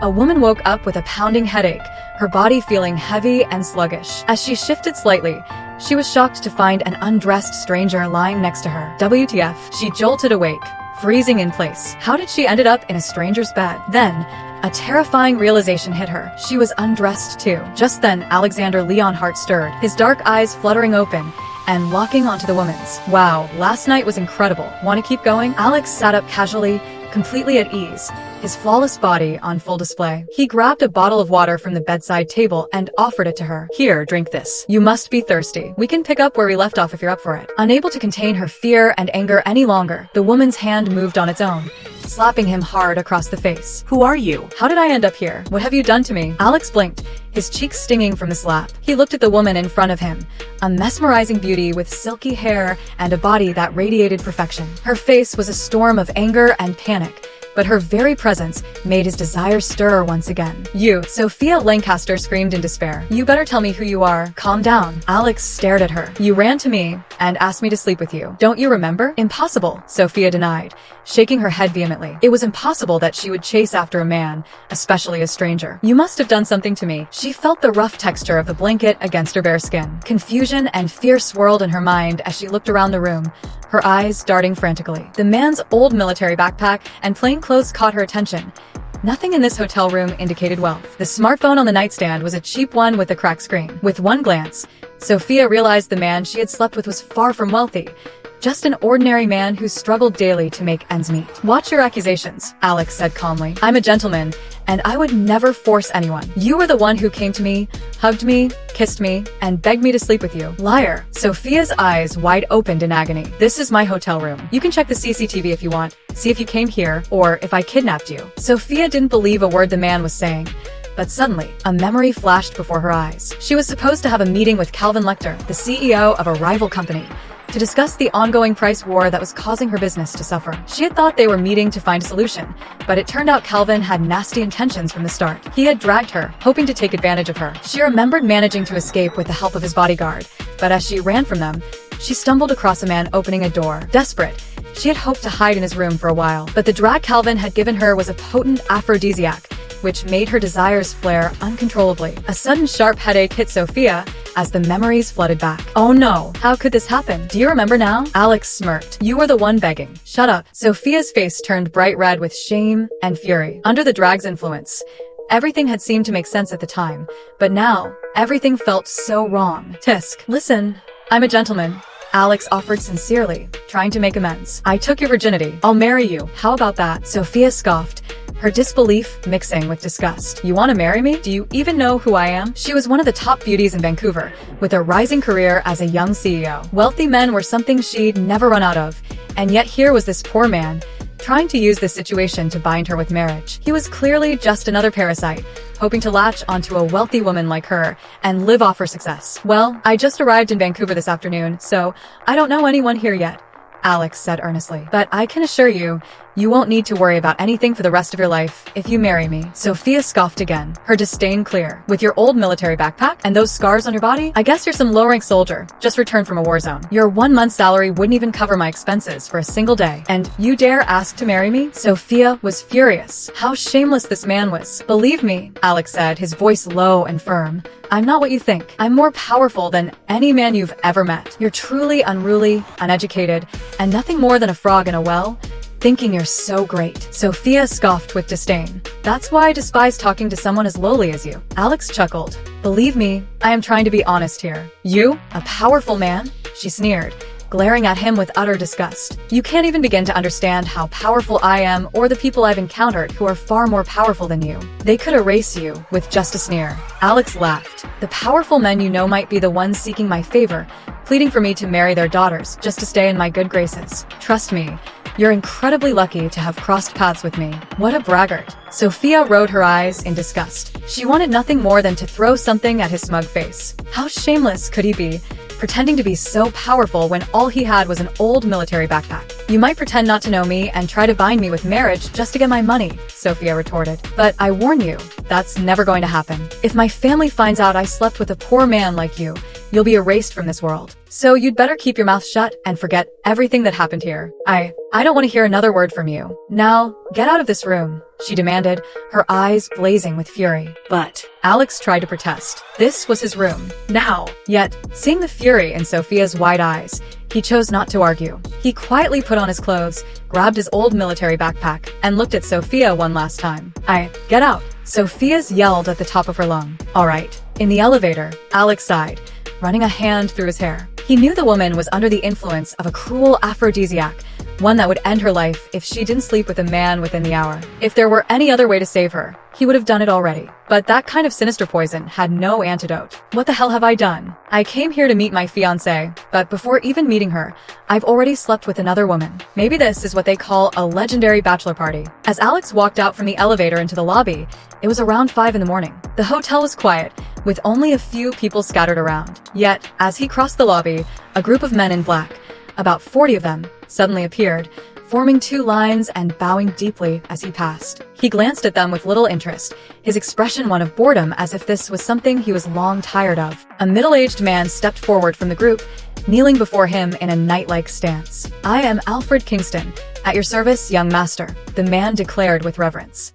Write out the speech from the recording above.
A woman woke up with a pounding headache, her body feeling heavy and sluggish. As she shifted slightly, she was shocked to find an undressed stranger lying next to her. WTF? She jolted awake, freezing in place. How did she ended up in a stranger's bed? Then, a terrifying realization hit her. She was undressed too. Just then, Alexander Leonhardt stirred, his dark eyes fluttering open and locking onto the woman's. Wow, last night was incredible. Want to keep going? Alex sat up casually, completely at ease, his flawless body on full display. He grabbed a bottle of water from the bedside table and offered it to her. Here, drink this. You must be thirsty. We can pick up where we left off if you're up for it. Unable to contain her fear and anger any longer, the woman's hand moved on its own, slapping him hard across the face. Who are you? How did I end up here? What have you done to me? Alex blinked, his cheeks stinging from the slap. He looked at the woman in front of him, a mesmerizing beauty with silky hair and a body that radiated perfection. Her face was a storm of anger and panic, but her very presence made his desire stir once again. You, Sophia Lancaster screamed in despair. You better tell me who you are. Calm down. Alex stared at her. You ran to me and asked me to sleep with you. Don't you remember? Impossible, Sophia denied, shaking her head vehemently. It was impossible that she would chase after a man, especially a stranger. You must have done something to me. She felt the rough texture of the blanket against her bare skin. Confusion and fear swirled in her mind as she looked around the room, her eyes darting frantically. The man's old military backpack and plain clothes caught her attention. Nothing in this hotel room indicated wealth. The smartphone on the nightstand was a cheap one with a cracked screen. With one glance, Sophia realized the man she had slept with was far from wealthy. Just an ordinary man who struggled daily to make ends meet. Watch your accusations, Alex said calmly. I'm a gentleman, and I would never force anyone. You were the one who came to me, hugged me, kissed me, and begged me to sleep with you. Liar. Sophia's eyes wide opened in agony. This is my hotel room. You can check the CCTV if you want, see if you came here, or if I kidnapped you. Sophia didn't believe a word the man was saying. But suddenly, a memory flashed before her eyes. She was supposed to have a meeting with Calvin Lecter, the CEO of a rival company, to discuss the ongoing price war that was causing her business to suffer. She had thought they were meeting to find a solution, but it turned out Calvin had nasty intentions from the start. He had dragged her, hoping to take advantage of her. She remembered managing to escape with the help of his bodyguard, but as she ran from them, she stumbled across a man opening a door. Desperate, she had hoped to hide in his room for a while, but the drag Calvin had given her was a potent aphrodisiac, which made her desires flare uncontrollably. A sudden sharp headache hit Sophia as the memories flooded back. Oh no, how could this happen? Do you remember now? Alex smirked. You were the one begging. Shut up. Sophia's face turned bright red with shame and fury. Under the drag's influence, everything had seemed to make sense at the time, but now, everything felt so wrong. Tisk. Listen, I'm a gentleman, Alex offered sincerely, trying to make amends. I took your virginity. I'll marry you. How about that? Sophia scoffed, her disbelief mixing with disgust. You want to marry me? Do you even know who I am? She was one of the top beauties in Vancouver, with a rising career as a young CEO. Wealthy men were something she'd never run out of, and yet here was this poor man, trying to use this situation to bind her with marriage. He was clearly just another parasite, hoping to latch onto a wealthy woman like her and live off her success. Well, I just arrived in Vancouver this afternoon, so I don't know anyone here yet, Alex said earnestly. But I can assure you, you won't need to worry about anything for the rest of your life if you marry me. Sophia scoffed again, her disdain clear. With your old military backpack and those scars on your body, I guess you're some low-rank soldier, just returned from a war zone. Your 1 month's salary wouldn't even cover my expenses for a single day. And you dare ask to marry me? Sophia was furious. How shameless this man was. Believe me, Alex said, his voice low and firm, I'm not what you think. I'm more powerful than any man you've ever met. You're truly unruly, uneducated, and nothing more than a frog in a well, thinking you're so great. Sophia scoffed with disdain. That's why I despise talking to someone as lowly as you. Alex chuckled. Believe me, I am trying to be honest here. You? A powerful man? She sneered, glaring at him with utter disgust. You can't even begin to understand how powerful I am or the people I've encountered who are far more powerful than you. They could erase you with just a sneer. Alex laughed. The powerful men you know might be the ones seeking my favor, pleading for me to marry their daughters just to stay in my good graces. Trust me, you're incredibly lucky to have crossed paths with me. What a braggart. Sophia rolled her eyes in disgust. She wanted nothing more than to throw something at his smug face. How shameless could he be, pretending to be so powerful when all he had was an old military backpack? You might pretend not to know me and try to bind me with marriage just to get my money, Sophia retorted. But I warn you, that's never going to happen. If my family finds out I slept with a poor man like you you'll be erased from this world. So you'd better keep your mouth shut and forget everything that happened here. I don't want to hear another word from you. Now, get out of this room, she demanded, her eyes blazing with fury. But Alex tried to protest. This was his room. Now. Yet, seeing the fury in Sophia's wide eyes, he chose not to argue. He quietly put on his clothes, grabbed his old military backpack, and looked at Sophia one last time. Get out. Sophia's yelled at the top of her lung. All right. In the elevator, Alex sighed, running a hand through his hair. He knew the woman was under the influence of a cruel aphrodisiac, one that would end her life if she didn't sleep with a man within the hour. If there were any other way to save her, he would have done it already. But that kind of sinister poison had no antidote. What the hell have I done? I came here to meet my fiancée, but before even meeting her, I've already slept with another woman. Maybe this is what they call a legendary bachelor party. As Alex walked out from the elevator into the lobby, it was around 5 in the morning. The hotel was quiet, with only a few people scattered around. Yet, as he crossed the lobby, a group of men in black, about 40 of them, suddenly appeared, forming two lines and bowing deeply as he passed. He glanced at them with little interest, his expression one of boredom, as if this was something he was long tired of. A middle-aged man stepped forward from the group, kneeling before him in a knight-like stance. I am Alfred Kingston, at your service, young master, the man declared with reverence.